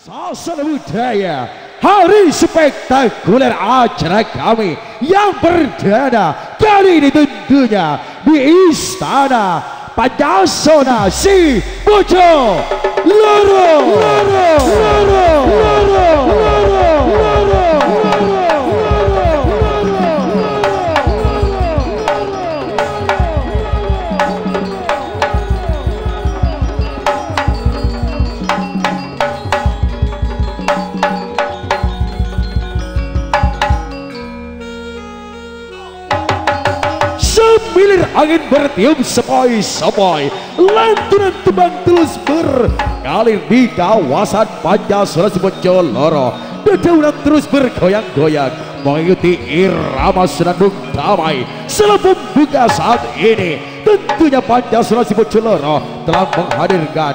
Sasana budaya, hari spektakuler acara kami yang perdana kali ini tentunya di Istana Pancasona Si Bojo Loro. Semilir angin bertiup sepoi-sepoi, lantunan tembang terus berkalir di kawasan Pancasona Si Bojo Loro. Dedaunan terus bergoyang-goyang mengikuti irama senandung damai. Selalu membuka saat ini, tentunya Pancasona Si Bojo Loro telah menghadirkan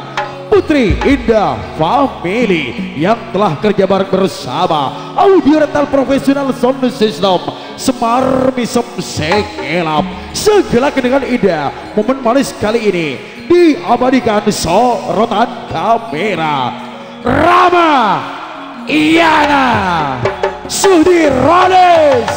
Putri Indah Family yang telah kerja bareng bersama Audio Rental Profesional Sound System Semar Misem Sekelap. Segala dengan indah momen manis kali ini diabadikan sorotan kamera Rama Iyana Sudirales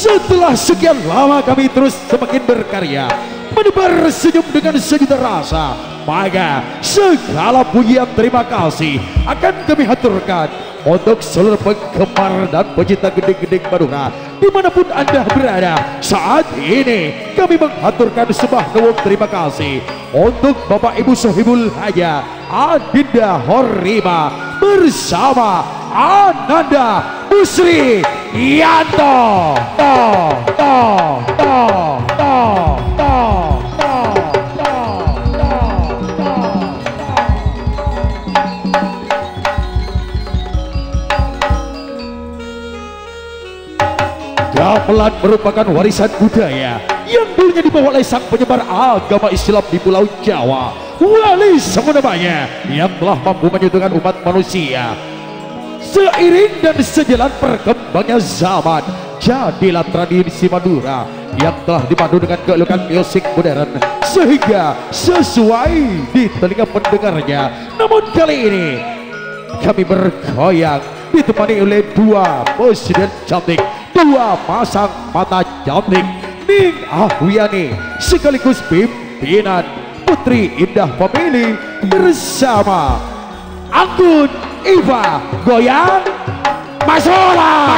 Setelah sekian lama kami terus semakin berkarya, menebar senyum dengan sejuta rasa, maka segala pujian terima kasih akan kami haturkan untuk seluruh penggemar dan pecinta gending-gending Madura dimanapun Anda berada. Saat ini kami menghaturkan sebuah nuwun terima kasih untuk Bapak Ibu Sohibul Haja Adinda Horima bersama Ananda Busri Yanto. Gamelan merupakan warisan budaya yang dulunya dibawa oleh sang penyebar agama Islam di Pulau Jawa, Wali Songo namanya, yang telah mampu menyatukan umat manusia. Seiring dan sejalan perkembangannya zaman, jadilah tradisi Madura yang telah dipandu dengan keelokan musik modern sehingga sesuai di telinga pendengarnya. Namun kali ini kami bergoyang ditemani oleh dua presiden cantik, dua pasang mata cantik, Ning Ahwiani sekaligus pimpinan Putri Indah Family bersama Anggun Iva Goyang Masola.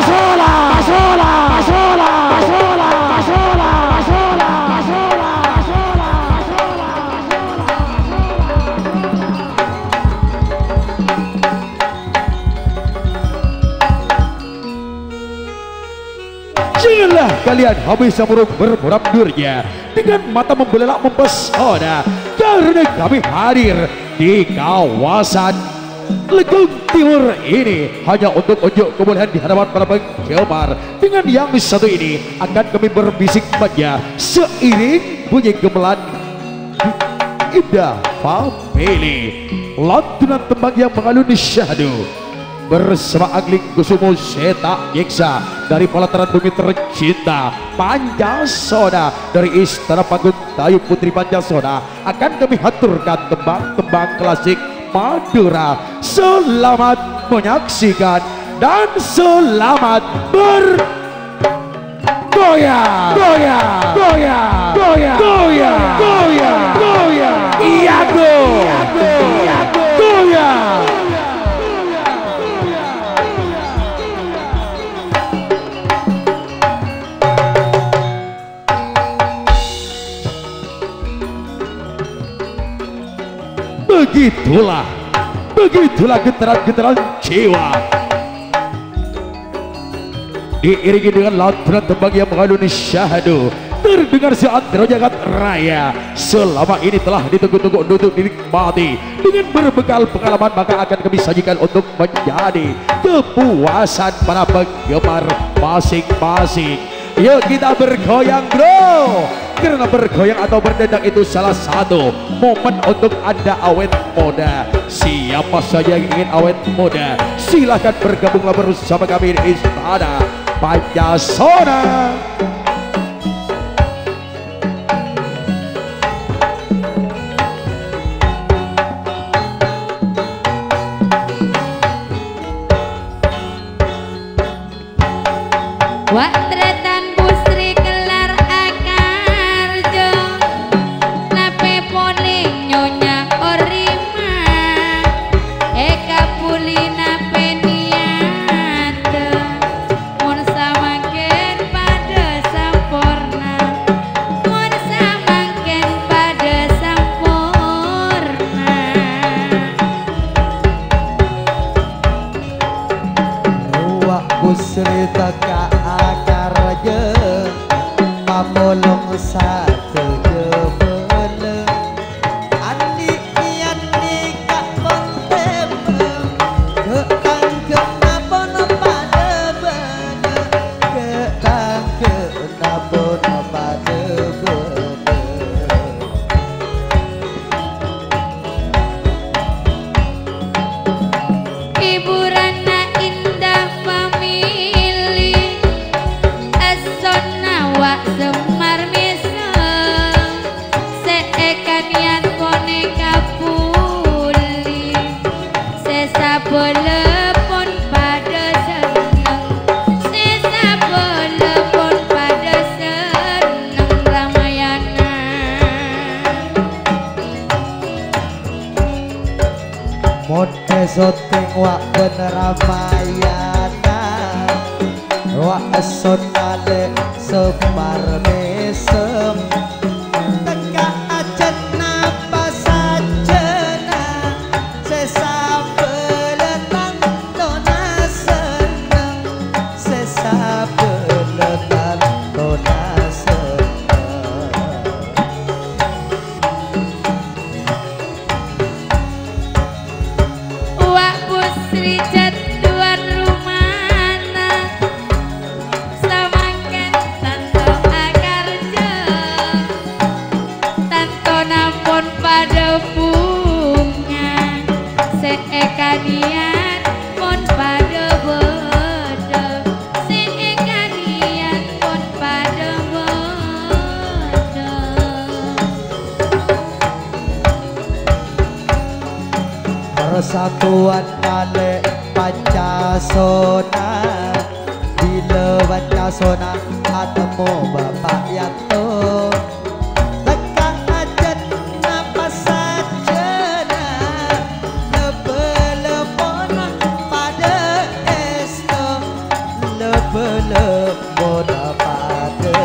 Janganlah kalian habis murung bermuram-durnya dengan mata membelelak mempesona, karena kami hadir di kawasan Legong Timur ini hanya untuk unjuk kemuliaan di hadapan para penggemar. Dengan yang satu ini akan kami berbisik manja seiring bunyi gamelan Indah Family, lantunan tembang yang mengalun syahdu bersama Agling Kusumo Seta Yeksa dari pelataran bumi tercinta Pancasona, dari Istana Panggung Tayu Putri Pancasona akan kami haturkan tembang-tembang klasik Madura. Selamat menyaksikan dan selamat bergoyang. Iago goyang. Begitulah getaran-getaran jiwa diiringi dengan lantunan tembang yang mengalun syahdu terdengar seantero jagat raya. Selama ini telah ditunggu-tunggu untuk dinikmati. Dengan berbekal pengalaman maka akan kami sajikan untuk menjadi kepuasan para penggemar masing-masing. Yuk kita bergoyang bro, karena bergoyang atau berdendang itu salah satu momen untuk Anda awet muda. Siapa saja yang ingin awet muda, silahkan bergabunglah bersama kami di Istana Pancasona. Watretan busri kelar akarjo nape poling nyonya orima eka puli nape niat mun samangken pada sampurna mun samangken pada sampurna Ruak busri teka akarja pamolong satu jebele andi ian nikah konteme keang kenapa pada bene keang kenapa pada bene hiburanna indah famili asonna wa semar mesa seekanian boneka puli sesa belepon pada seneng sesa belepon pada seneng Ramayana Mode syuting wak bener Ramayana wak sonale semar mesem teka ajen napa sajena sesa beletan dona seneng sesa beletan dona seneng Wak pusri jatuan rumana samangken tanto akarja tanto nampun pada bunga seekanian pun pada bodo seekanian pun pada bodo persatuan kale Pancasona bila Pancasona atemu bapak yato teka ajen napa sajena lebelebon pada esto lebelebon pada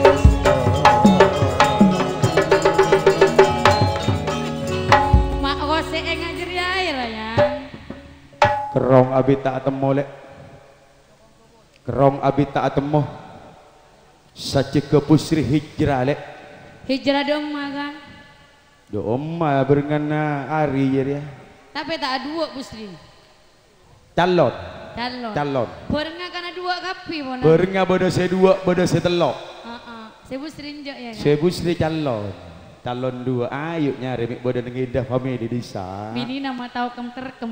esto mak kose ngajari air ya Kerong abi tak temu lek. Kerong abi tak temu. Saja ke pusri hijrah lek. hijrah dong makan Do omma berengana hari ya dia. tapi tak dua pusri Calon. calon Calon. berenga karena dua kapi pun Berenga bodo saya dua, bodo saya telok. saya pusri injak ya kan Saya pusri calon. Calon dua. Ayo nyari mik bodo nengidah family di desa. bini nama tahu kem terkem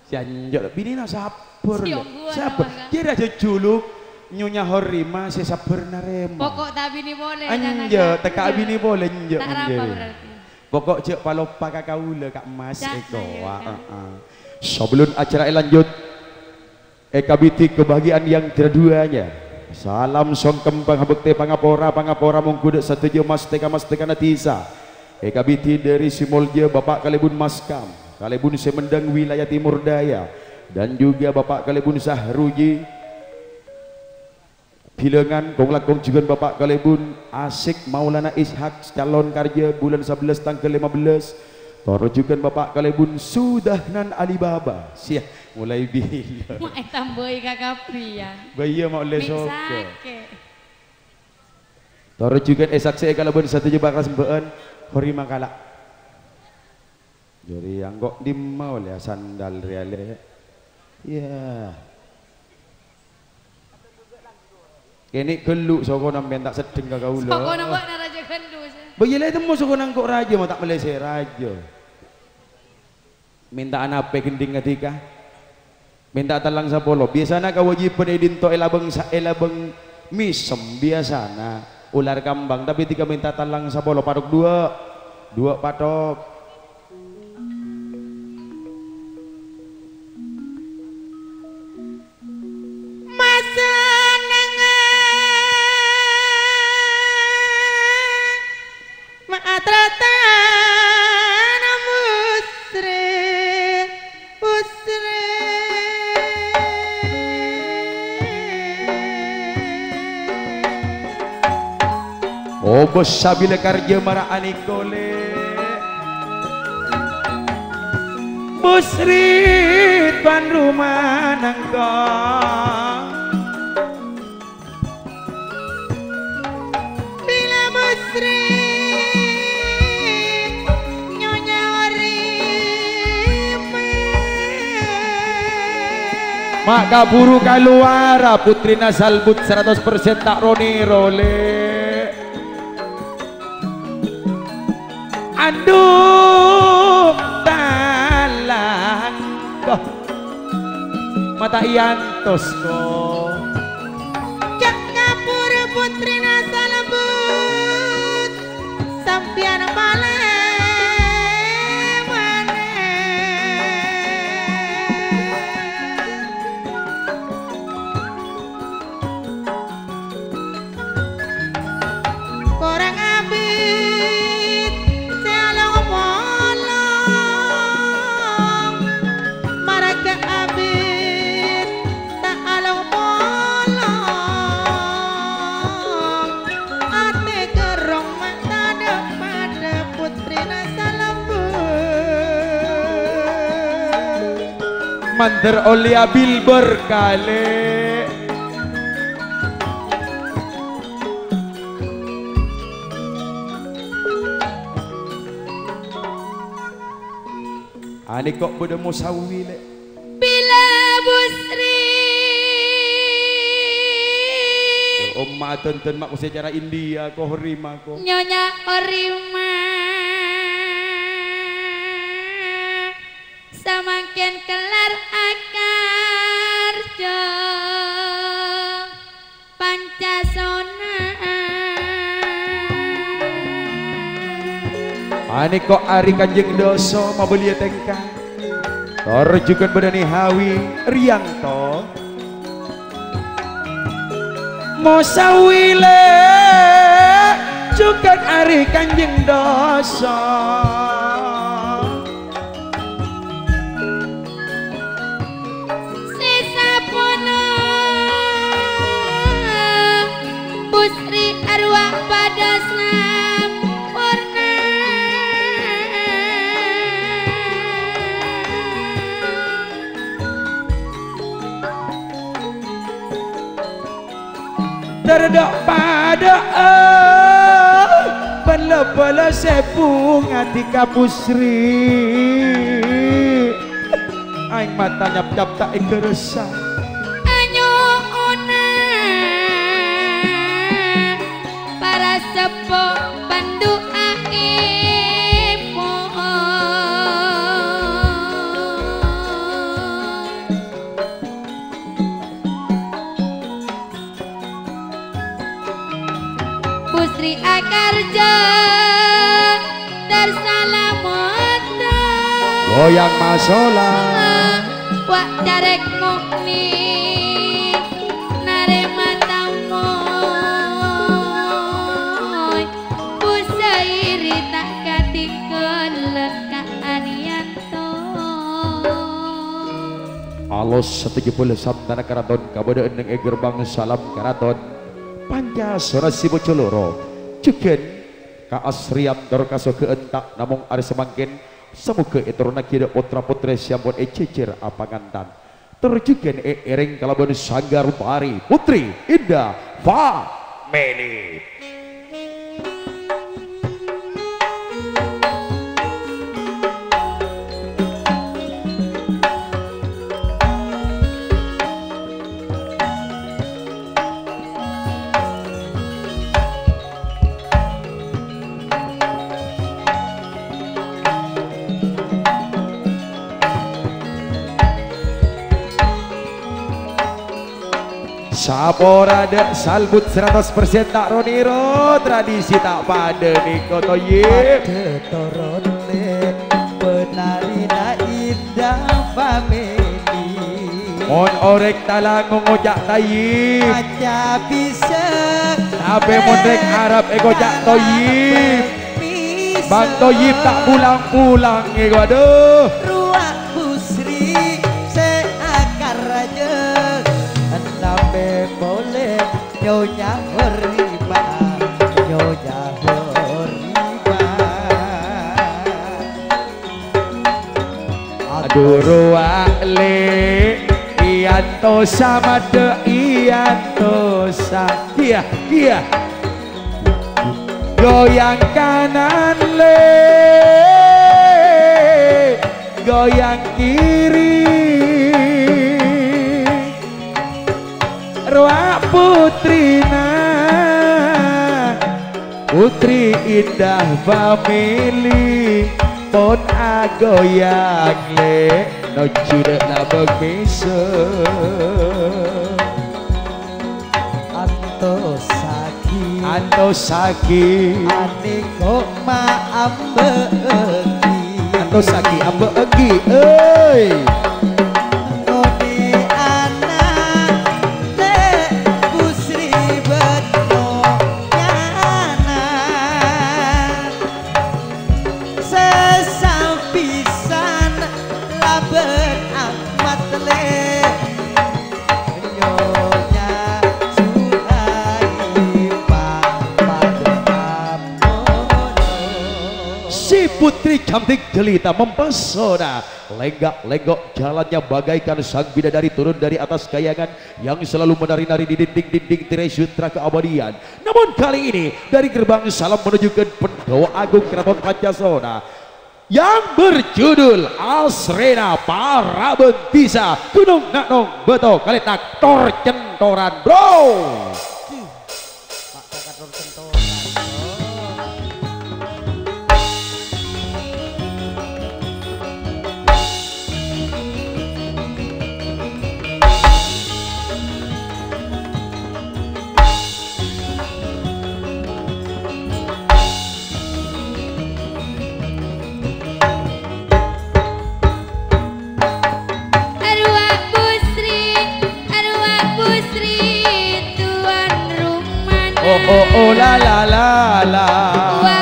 Janjok bini na sabar. Si lho. ongguan Sabar. nama kan. Kira aja juluk nyonya horima saya sabar narema. pokok tak bini boleh Anja teka bini boleh njok. tak apa berarti Pokok cek palopa kakaula kak mas Cak, eko. iya, kan. Sebelum acara lanjut, EKBT kebahagiaan yang terduanya. Salam songkem pangabekte pangapora mungkudet satu je mas teka natisa. EKBT dari Simolja Bapak Kalibun Maskam, Kalibun Semendang wilayah Timur Daya, dan juga Bapak Kalibun Sahruji Bilengan konglakong juga Bapak Kalibun Asik Maulana Ishak calon karja bulan 11 tanggal 15. Torujukan Bapak Kalibun Sudahnan Alibaba. Siap mulai bila. mau tamboi kakapi ya Bayi mau le mik soke. sake Torujukan Esak Kalibun satu je bakal sembaan Horima kalak. Jadi yang kok di mau le sandal reale. Ya. Kini geluk soko nang tak sedeng ka kaula. pokok nama raja gendus Bagilah itu mau soko nang kok raja mau tak melese raja. Minta anak apa gending ketika? minta talang sa polo biasana kewajiban edinto elabeng misem biasana ular kambang tapi tika minta talang sa polo patok dua patok masa nengang maatratan usre oh bos sabila karja mara anikole busri tuan rumah nangkong bila busri nyonya orime maka buru kaluara putri nasalbut 100% tak roni role aduh talang kok mata iantos kok jak ngapur putri nasalebut sampian bale korang abit sealong bolong maraga abit tak along bolong ate gerong mata pada putri nasalebut manter oli abil berkale ani kok bodo musawi le bila busri omma tonton mak secara India ko horima ko nyonya orima samakin kelar akar jo pancasona ani kok ari kanjeng doso mabelia tengka torjukan badani hawi riangto mosawile juga ari kanjeng doso sesapono busri arwah pada sampurna terdok pada bala-bala sepung hati kapusri aing mata nyap-nyap tak ikeresa anyo ona para sepuh bandu aipo Pusri akarja tersalamat goyang masalah wak jarek mukni narema tamoy busairi tak katikeun leka arianto alus 70 sabdana karaton kabada eneng gerbang salam karaton Pancasara si bocoloro cuken ka asriam dor kaso keentak namung ari semangkin semoga etorna kira putra putri siampun cecer apangantan terjuken ereng kalaban sanggar pari putri indah family. Saporade salbut 100% tak roniro tradisi tak pada niko toyib Turun le penari na indah family. Mon orek talang ngojak tayib Aja bisa Abe mon rek Arab ngojak toyib Bang toyib tak pulang-pulang ego aduh Ruak busri seakar raja Nabe boleh nyonya horima Nyonya horima Aduh ruak le Ianto sama de Ianto sa Iya, iya Goyang kanan le Goyang kiri Ruak putrina Putri indah family Pon agoyang le No judak lah berbisa Anto saki Ane kok maambeki Anto saki ambe egi ey Noni anak le busri beto nyanan Sesampisan laben amat le Nyonya Si putri cantik jelita mempesona Lenggak-lenggok jalannya bagaikan sang bidadari turun dari atas kayangan Yang selalu menari-nari di dinding-dinding tirai sutra keabadian. Namun kali ini dari gerbang salam menuju ke Pendowa Agung Keraton Pancasona yang berjudul Asrena Parabentisa Gunung Naknong Beto Kalitak Tor Centoran bro. Oh la la la la Wa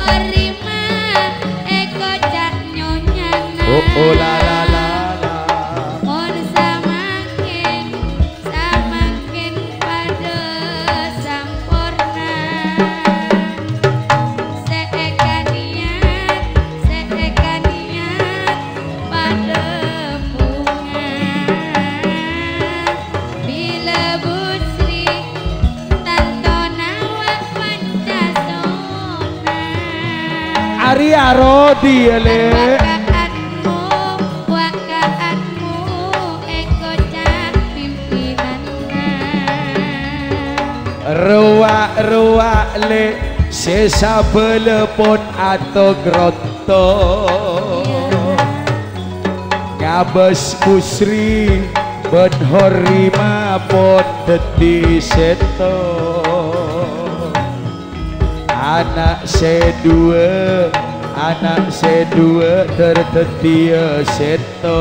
orima eko cak nyonyana oh la la la la Mon samakin pada sampurna Seeka niat pada bunga Bila busri Ari Arodi le wakaatmu eko cak pimpinanna Ruak le sesa belepon atau groto Ngabes pusri ben horima pon dadi seto Anak sedua tertetia seto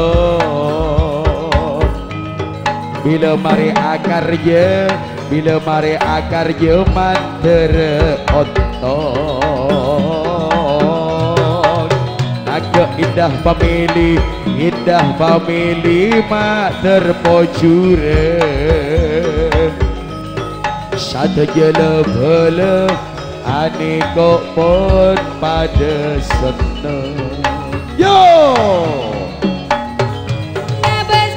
Bila mari akarja manter otot Naga indah family mak terpojure Satu jele Ani kok pun pada seneng Yo Ngabas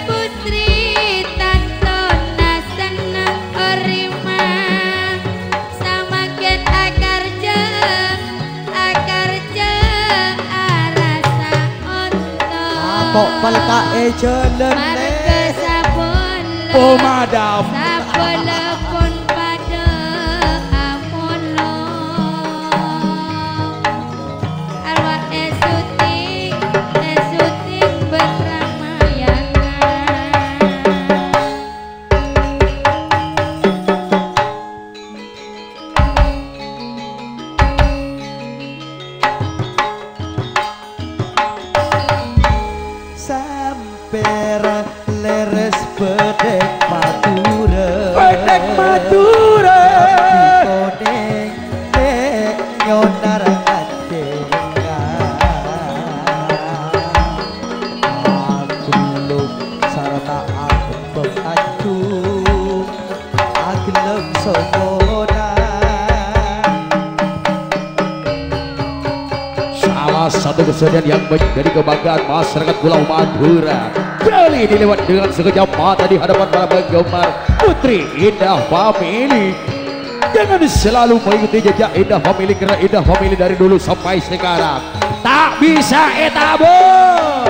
putri Tantona seneng orima Sama ket akarja arasa onto Kok pelka jelen Marga sabon pemadam Sabolepon pada amono Arwah esuting beramayangan Lera leres bedek Madura. Bedek Madura. Kodeng dek nyodar kadenga. Aku lum sarana aku pengacu. Aku lum soboda. Salah satu kesenian yang menjadi kebanggaan masyarakat Pulau Madura kali ini lewat dengan sekejap mata di hadapan para penggemar Putri Indah Family. Jangan selalu mengikuti jejak Indah Family karena Indah Family dari dulu sampai sekarang tak bisa etabur.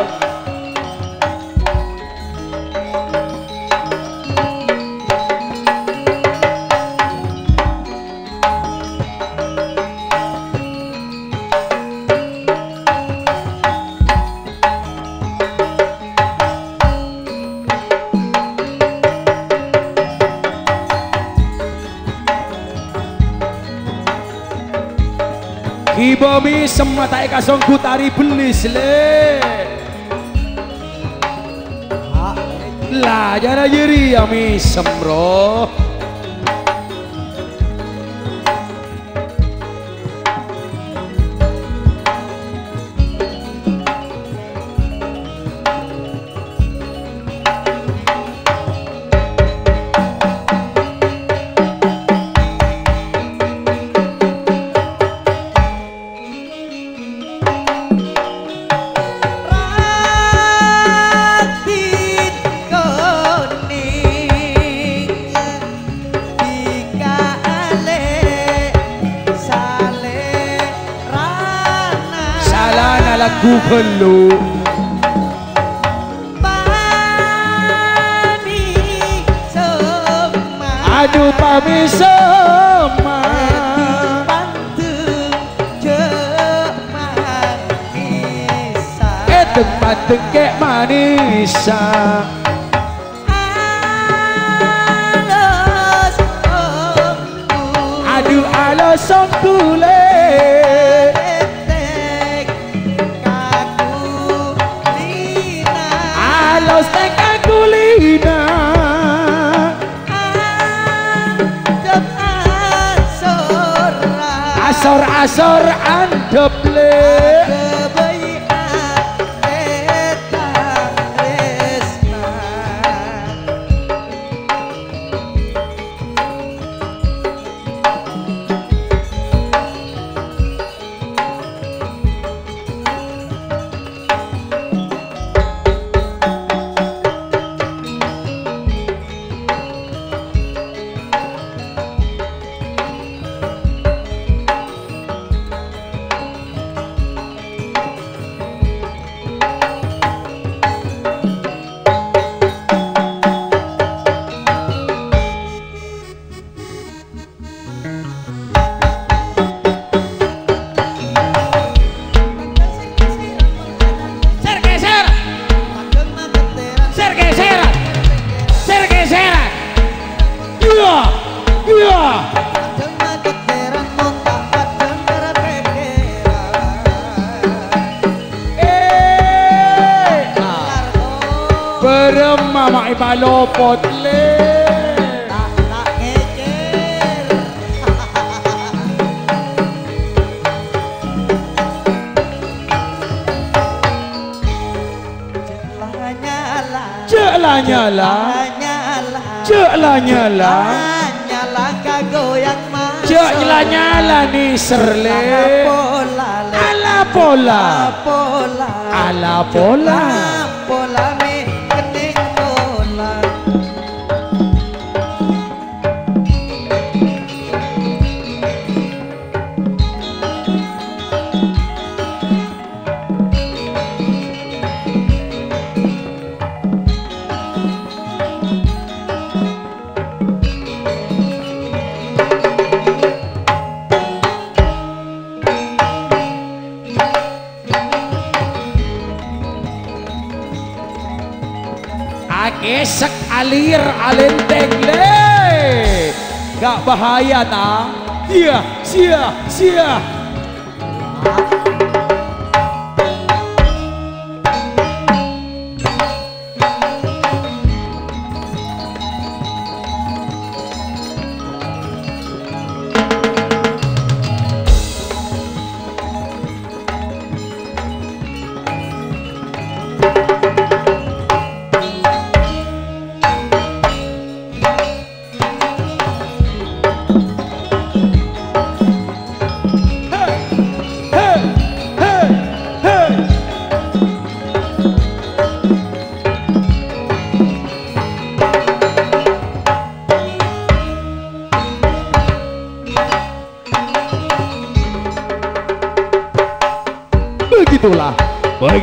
Kibomi semata eka song kutari belis le. Lah jana jeri ami semro. Lagu perlu Pami sema. aduh pami sema Panteng jemah bisa. tempat tekek manisa Alos omku. aduh alos song kule alos teka kulina asor-asor andep le Mama ibalopot le Tak ngecer. Cek lah nyala Cek lah nyala Nyala kagoyang masa. Cek lah nyala nih serle Ala pola Ala pola Pola mi kening pola. Esek alir alenteng le gak bahaya ta sia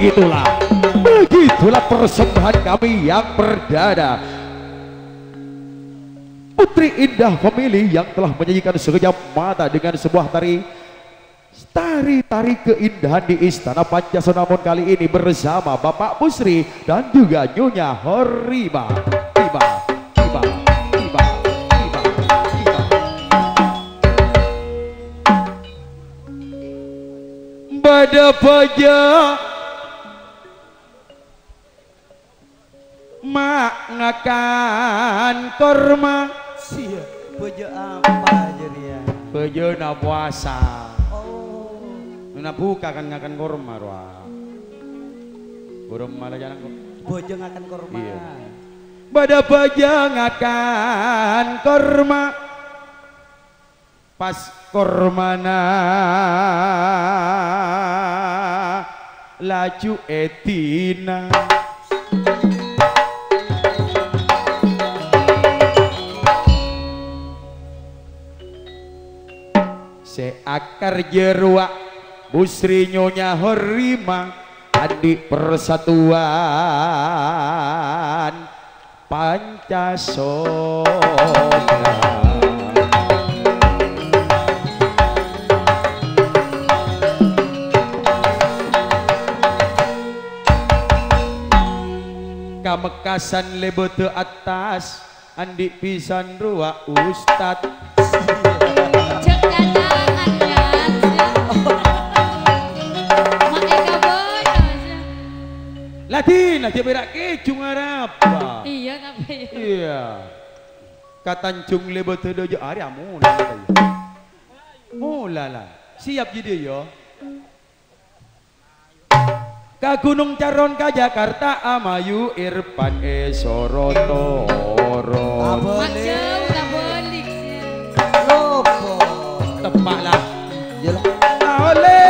Begitulah persembahan kami yang perdana. Putri Indah Family yang telah menyanyikan sekejap mata dengan sebuah tari keindahan di Istana Pancasonamon kali ini bersama Bapak Busri dan juga Nyonya Horima. Tiba. Pada pajak mak ngakan korma Sia, bejo apa jeria? bejo na puasa Oh, na buka kan ngakan korma roa burung malah jangan kok bojo ngakan korma. iya pada pajak ngakan korma pas kormana laju etina seakar jeruk Busri Nyonya Horima adik persatuan Pancasona. Kamekasan lebete atas andik pisan rua ustad Latin aja berak kecung apa? Iya tapi Iya. Katancung lebete dojo ari amun. Mulala. Siap jadi yo. Ka Gunung Caron ka Jakarta Amayu Irfan Sorotoro. macam tak boleh sih. Lopo. Tepak lah. Jelas. Oleh.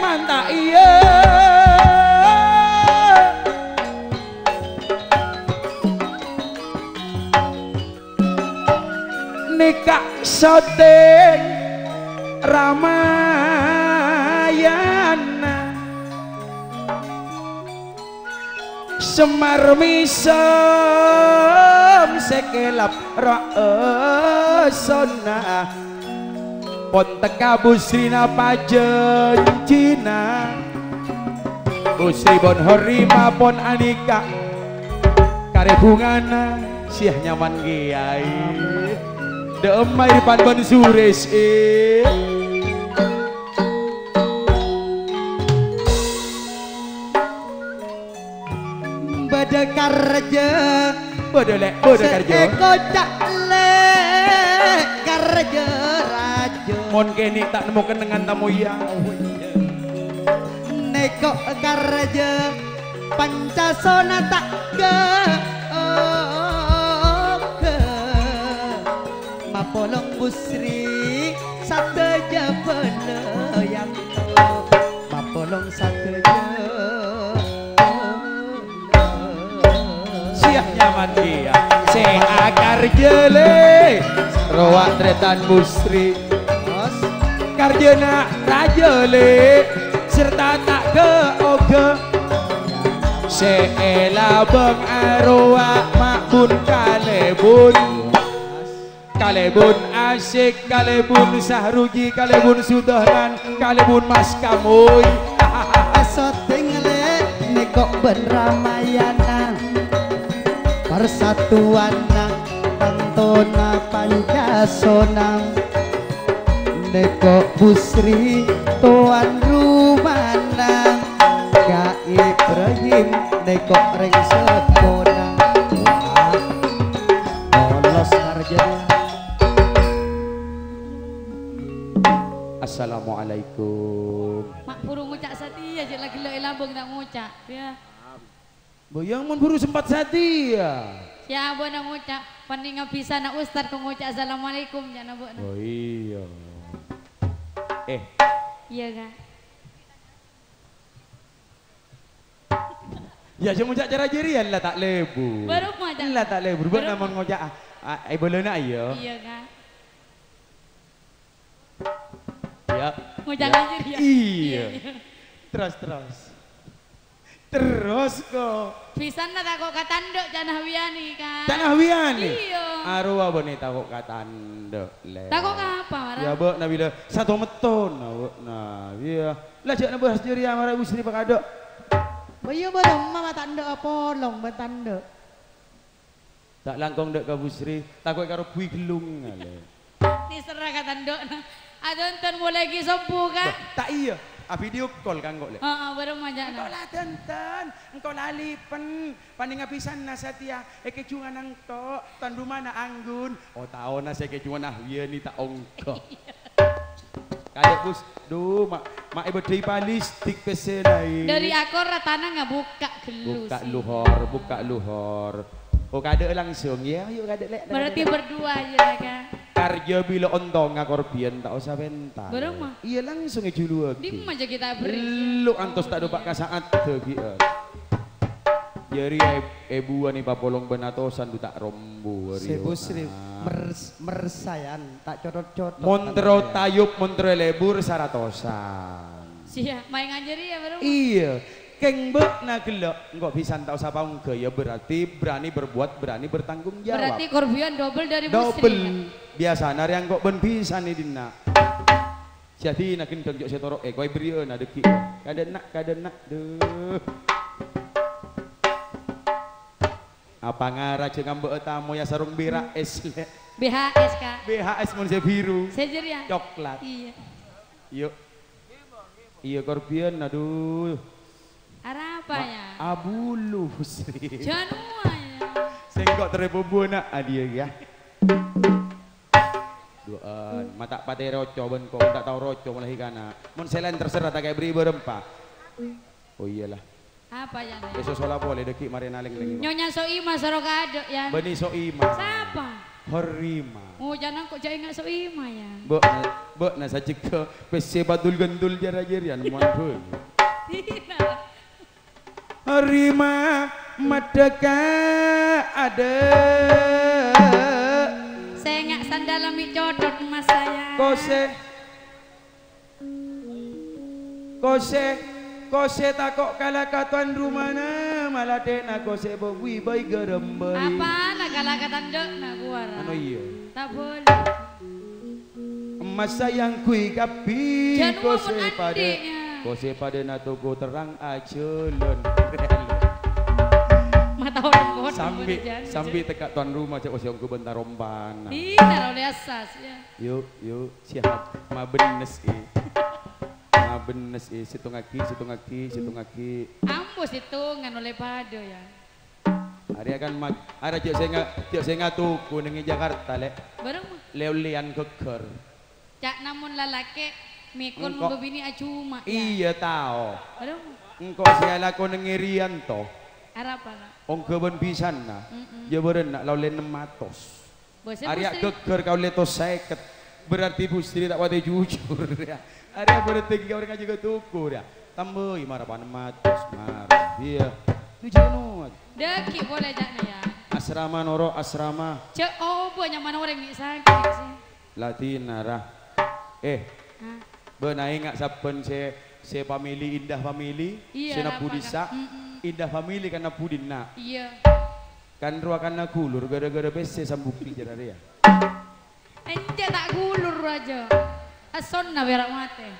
Mantap iya. Nikah syuting Ramayana Semar misem sekelap raesona pon teka Busrina pajencina Busri bon Horima pon Anika kare bungana siah nyaman giai Demai Irfan Mansures Bada karja. Bada karjo Seeko lek karja rajo. mon kene tak nemu kenengan tamu ya Neko karja Pancasona tak ke Mapolong Busri sateja yang Mapolong sateja siah nyaman dia seakar jele roak tretan Busri karjena rajele serta tak ke oge seela beng arwah makbun kalebun asik kalebun sahruji kalebun sudahran kalebun mas kamuy Asoting le neko ben Ramayana persatuan Tantona Pancasona neko Busri tuan rumana Ka Ibrahim neko ring sekona lolos sarjana. Assalamualaikum. Mak burung ngucak sati aja lagi lo lambung tak ngucak ya. Boyang mun buru sempat satia. Siapa nak ngucak? Pandai bisa nak ustad kau ngucak assalamualaikum jangan buat. Oh iya. Iya kan? Ya cuma ngucak cara jerian lah tak lebu. Baru mau ngucak. Lah tak lebu. Buat nama ngucak boleh nak ayo. Iya kan? Ya. Mau jangan jadi ya. Iya. Terus kok. Pisan na takok katandok Janah Wiani kan. Tanah Wiani. Iya. Arwah bani takok katandok le. Takok apa marah? Ya bok nabila satu meton nah iya. Lah jak nabah sendiri amara ibu sendiri pakadok. Bayo bareng mama tanduk apa long betanduk. Tak langkong dek ke Busri, takut karo bui gelung ngale. Ni serah katandok na. Adonton mo lagi sompu kan? Tak iya, video call kan kok le. Baru majak Engkau na. lah tonton, engkau lali pandinga pisan na satya, kecungan ang to, tandu mana anggun. Oh tahu na saya kecungan nah iya ni tak ongko. Kadek bus, mak ibu dari palistik pesenai. Dari akor ratana nggak buka gelus. Buka luhor. Oh kadek langsung ya, yuk kadek lek. Berarti berdua aja kan? Karya bila ontong ngakor bian tak usah bentar. Berapa mah? Iya langsung aja dulu. Di aja kita beri. Lu antos tak dopak saat tegian. Jadi ibu ani papolong benatosan du tak rombo. Sebusri mersayan tak codot-codot. Montro tayub montro lebur saratosan. Sia, main ngajari ya baru. Iya. Keng bek na gelok enggak bisa tak usah paung ke ya berarti berani berbuat berani bertanggung jawab. Berarti korbian double dari double. Busri. Biasa nari yang kok ben bisa nih dina. Jadi nak kena jok setoro kau beri na deki. Kada nak deh. Apa ngaraja ngambek tamu ya sarung berak es le. BHS kak. BHS manusia biru. Sejer ya. Coklat. Iya. Yuk. Iya korbian aduh. Arah apa ya? Abulus. Janua ya. Senggok terbubu nak dia ya. Duaan mata pate roco ben kok tak tahu roco malah ikana. Mun selain terserah tak kayak beri berempa. Oh iyalah. Apa ya? Besok sola boleh deki mari naling lagi. Nyonya Soima Sorokado ya. Beni Soima. Siapa? Horima. Oh jangan kok jangan ingat Soima ya. Bok na sa cika pese batul gendul jara-jarian muan Tidak. Horima madaka ada. Saya nggak sandalami codot mas saya. Kose takok kala katuan rumana malah dena kose bogwi boy gerembay. Apa nak kalah katandok nak kuara. Ano iya? Tak boleh. Emas sayang kui kapi Janua pun adiknya. Kose pada natugo terang aculun. Mata orang kau. Sambil tekak tuan rumah cak osiong ku bentar rombana. Tidak oleh asas ya. Yuk siap ma benes situng aki. Ambus hitungan oleh pado ya. Hari akan ada saya ngatuku nengi Jakarta le. Baru Leolian keker. Cak namun lalaki mikon membini acuma. Iya tahu. Baru Engkau saya laku nengi Rianto. Arapa nak. Ongko ben pisan na. Ya beren nak laulen 600. Arya keker kau letos 50. Berarti Busri tak wate jujur ya. Arya berarti kau orang juga tuku ya. Tambah marah 600 marah. Iya. Tujuan. Deki boleh jakna ya. Asrama noro asrama. Cek banyak mana orang ni sakit sih. Latin arah. Benai ngak saben se family indah family. Iya. Sena budisa. Indah family karena pudina. Iya. Kan ruakan kulur gara-gara bese sambukti jara dia. Ente tak gulur aja. Ason na berak mate.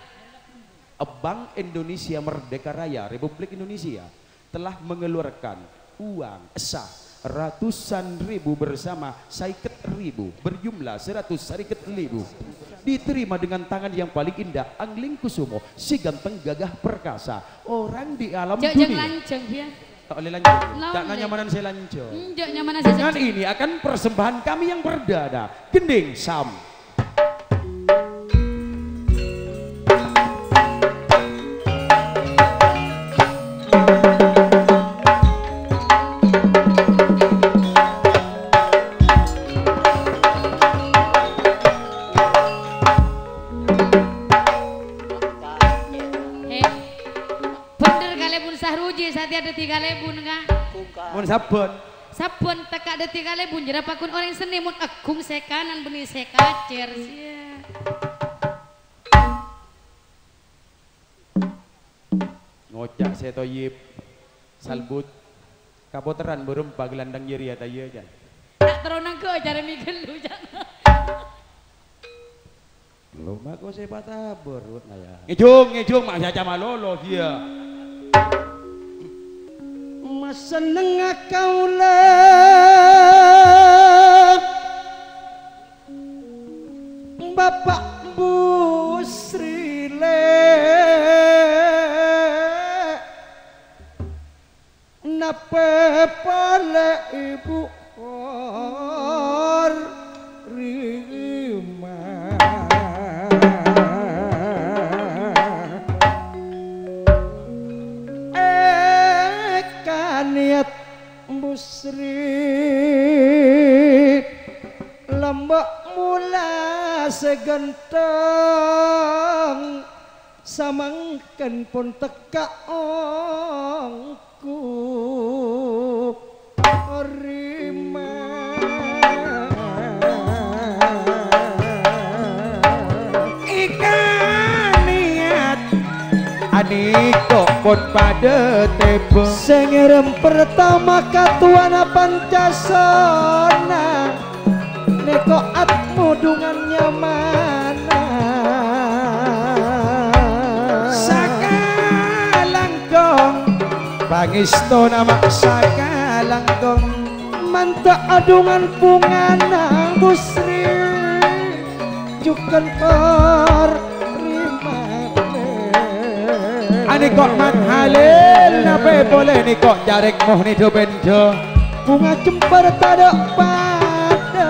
Bank Indonesia Merdeka Raya Republik Indonesia telah mengeluarkan uang sah ratusan ribu bersama saiket ribu berjumlah 100 saiket ribu diterima dengan tangan yang paling indah Angling Kusumo si ganteng gagah perkasa orang di alam dunia. Jangan lanceng ya. Tak boleh lanjut. Tak nyamanan saya lanjut. Nyamanan saya. Dengan ini akan persembahan kami yang berdada Gending Sam. Detik kalebun enggak? Mun sabun. Sabun tekak detik kalebun jera pakun orang seni mun agung sekanan benih sekacer sia. ngocak saya toyib salbut kapoteran burung pagelandang jeri atau iya kan tak teronang ke cara mikir lu jangan lo mak kok saya patah berut naya ngejung mak saya cama lolo dia masa nengah kaulah Bapak Busrile nape pale ibu rima kaniat busri lembak mula segenteng samangken pun teka ongku rima ikan niat aniko pun pada tebo sengerem pertama katuana Pancasona neko atmu dungannya mana sakalangkong pangisto nama sakalangkong manta adungan pungana busri jukan per ani kok man halil nape boleh ni kok jarek moh ni do bendo bunga cemper tada pada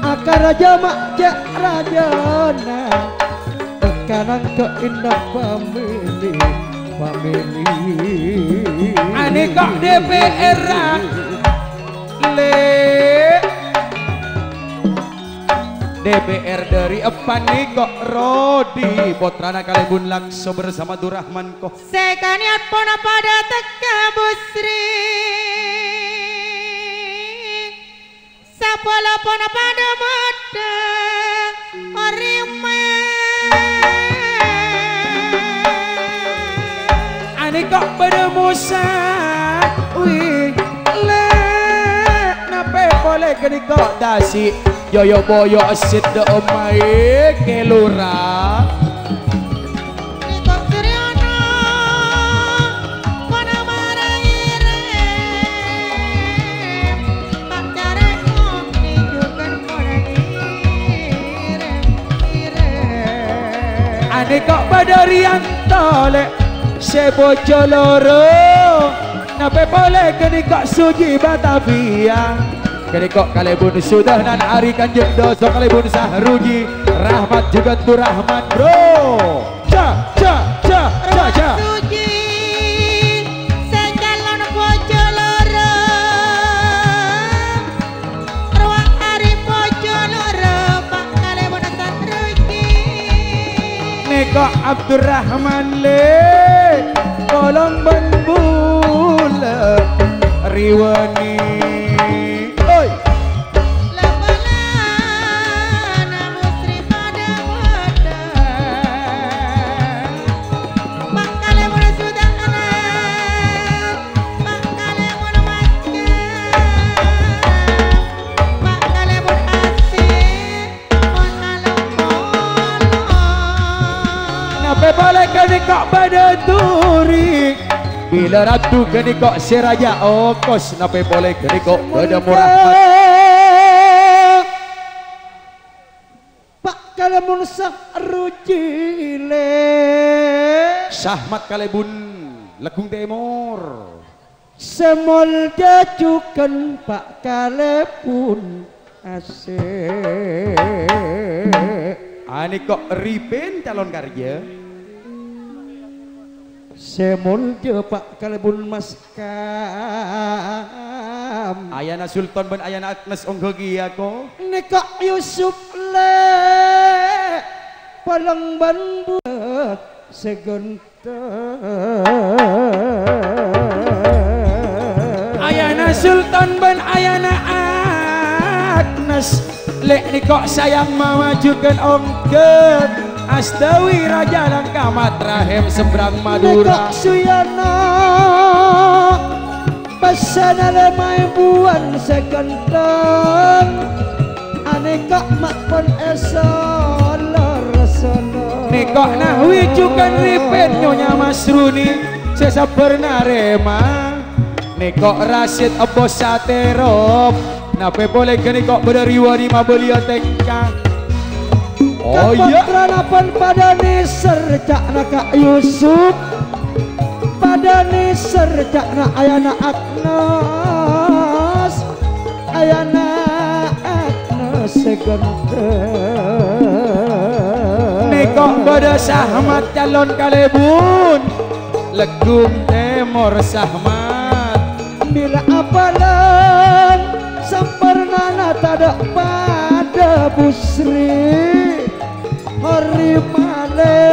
akar raja mak cek rajana tekanan ke indah family ani kok DPR le DPR dari epan nih kok Rodi Potrana Kalebun Lakso bersama Durrahman kok sekaniat pona pada teka busri sapola pona pada mata orima ani kok bermusa wih le nape boleh gini kok dasi yoyo boyo asid de omai kelura Niko Suryono pada maraire pak careko nijukan pada ire ani kok badarian tole sebojo loro nape boleh gini kok suji Batavia kini kok Kalebun sudah nan ari kanjeng doso Kalebun sahruji rahmat juga tuh rahmat bro ca suci secalon bojo loro ruang hari bojo loro pak Kalebun sahruji Neko Abdurrahman le kolong bembula riwani boleh kini kok pada turi bila ratu kini kok seraja okos nape boleh kini kok pada murah Pak Kalebun sahruji Syahmat Kalebun Legung Timur semol jajukan Pak Kalebun asik ani kok Ripin calon karya semol je Pak Kalebun Mas Kam Ayana Sultan ben Ayana Agnes Onggogi ko Nekak Yusuf le palang banbu segenteng Ayana Sultan ben Ayana Agnes lek ni kok sayang memajukan ongget Astawi Raja Langka Matrahem seberang Madura. Nekok Suyana pesana lemai buan sekentang aneka makpon esolor sono. Nekok Nahwi cukan ripen Nyonya Masruni sesa pernah rema. Nekok Rasid Abos Saterop nape boleh ke nekok berdariwa di Mabelia Tengkang. Oh iya Kapan pada niser cakna Kak Yusuf pada niser cakna Ayana Agnes Ayana Agnes segenteng. Nekok pada Sahmat calon Kalebun Legum Temor Sahmat. Bila apalan sempurnana tadak pada Busri hari male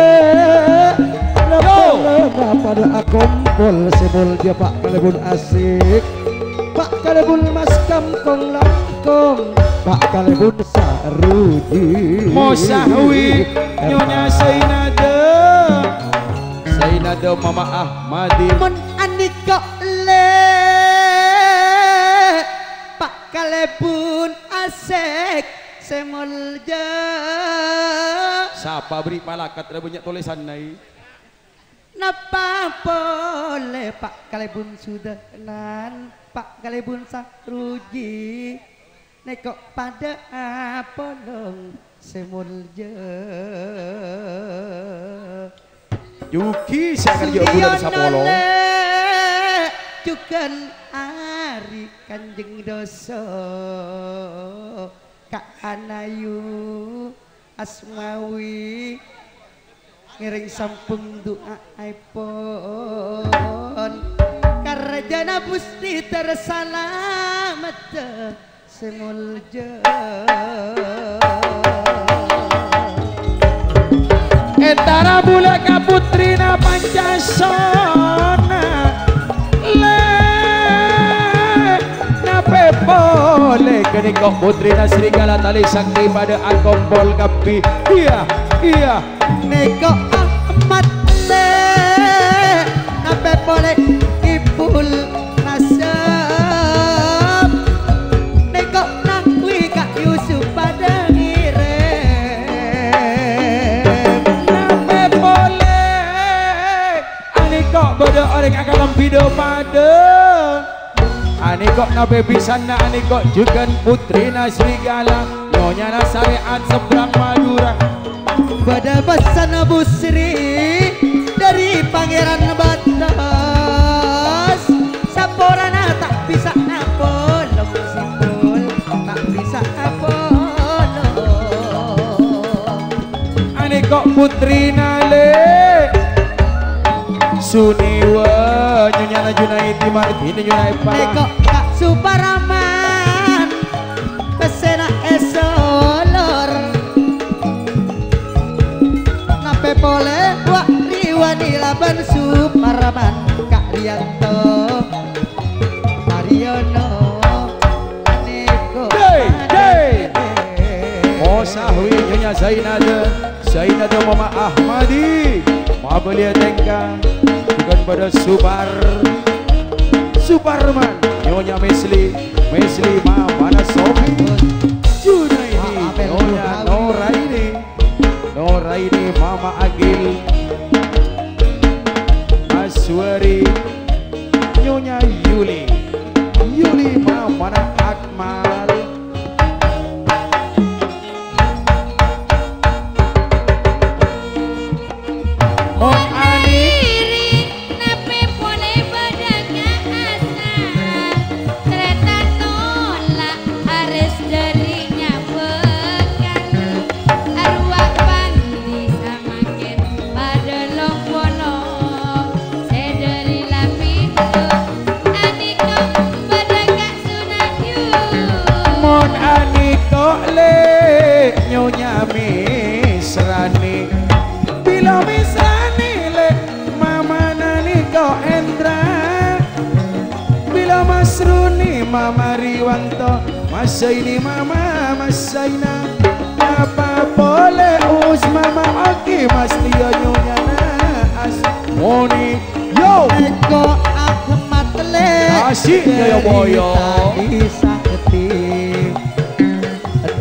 lepelena pada akompol semul dia Pak Kalebun asik Pak Kalebun mas kamkong langkong Pak Kalebun sarudi Mosahwi Nyonya Sainade Mama Ahmadi men anika le Pak Kalebun asik semulja. Siapa beri malakat ada banyak tulisan nai. Napa boleh Pak Kalebun sudah nan Pak Kalebun sakruji nekok pada apolong semulja. Yuki saya akan jauh dari Sapolo. Cukan Ari Kanjeng Doso Kak Anayu Asmawi ngiring sampung doa iPhone karjana pusti tersalamet semulja. Entara bulaka putrina Pancasona le nape boleh kenikok putrina Serigala tali sakti pada akompol kapi. Iya nekok Ahmad le nape boleh ipul nasab nekok Nahwi Kak Yusuf pada ngirim nape boleh anikok bodoh orang akan lempido pada anikok nape pisana anikok juga putrina Serigala Nyonya Syariat seberang Madura. pada pesan Busri dari Pangeran Batas Saporana tak bisa apolong simpul tak bisa apolong Anikok putrina le Suniwa Nyonya Junaidi Martini Junaipa nekok Kak Suparaman pesena esolor nape boleh wak riwani laban Suparaman Kak Rianto Mariono aneko Mosahwi Nyonya Zainade Mama Ahmadi Mabelia Tengkang bukan pada Suparman Nyonya Mesli Mama Sofi Junaidi Nyonya Noraini Mama Agil Aswari Nyonya Yuli Mama Akmal Nyonya Misrani bila Misrani le Mama Nani kau Endra bila Masruni Mama Riwanto Masa ini Mama Masaina apa boleh us mama oke mas dia nyonya as moni yo Eko Ahmad le kasih ya boyo bisa ketik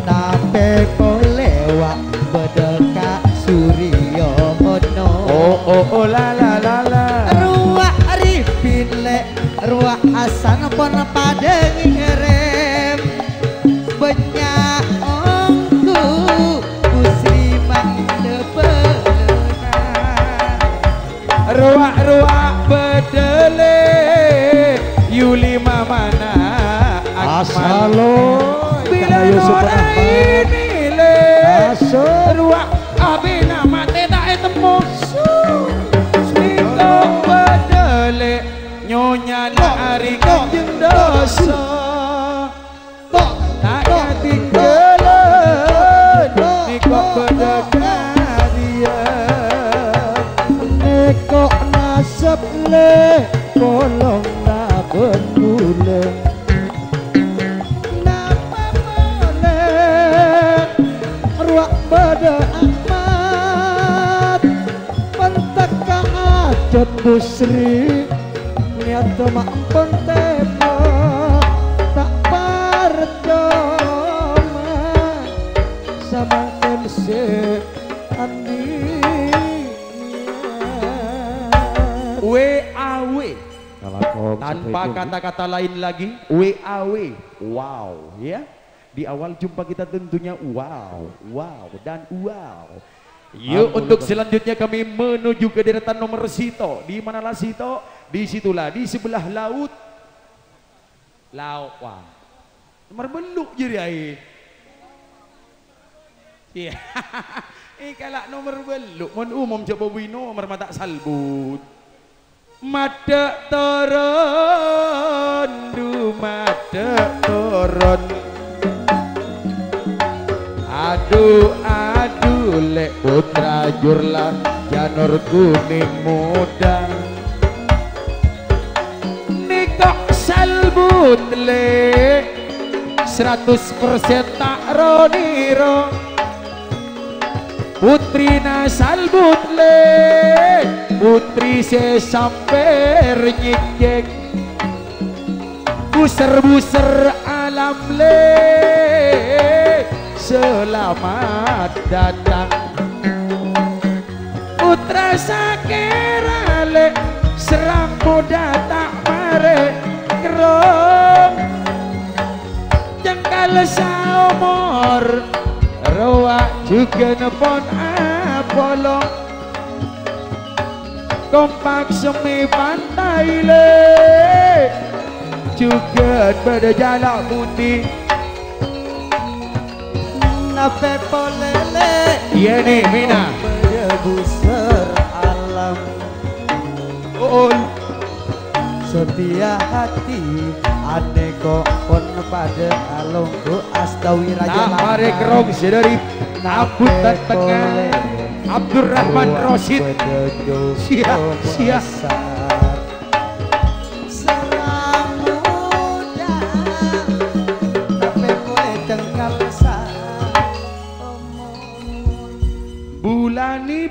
Nape lewat bedeka Suryo Ono oh la la la la Ruah Arifin le Ruah Hasan pon pada ngerem Banyak ongku muslimah lebenan ruak bedele Yuli mamana Asalo bila nora ini le ruak abina mate tak temu Niko bedele nyonya hari kanjeng dosa tak ketinggalan Niko bedekarian Neko nasab le kolong na benuleng Napa boleh ruak beda Ahmad Pentaka ajat busri niat mak pun tembak tak percuma sama kense andi WAW tanpa kata-kata lain lagi WAW wow ya di awal jumpa kita tentunya wow dan wow. Yuk untuk selanjutnya kami menuju ke deretan nomor Sito. Di manalah Sito? Disitulah di sebelah laut wah nomor beluk jadi air iya kalak nomor beluk mon umum coba wino nomor mata salbut mata turun mata turun aduh lek putra jurlan janur kuning muda nikok salbut lek 100% tak roniro putri na salbut lek putri se sampai nyikjek buser-buser alam lek selamat datang putra sakerale serang muda tak mare kerong jengkal saumur roa juga nepon apolong kompak semi pantai le juga pada jalak putih Nape polele iya nih Mina Besar alam setia hati aneko pon pada alongku astawi raja tak mare kerong sedari abutan tengah Abdurrahman Rosid sia serang muda nape boleh tengkal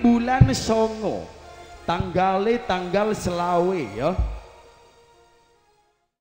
bulan songo tanggal selawe ya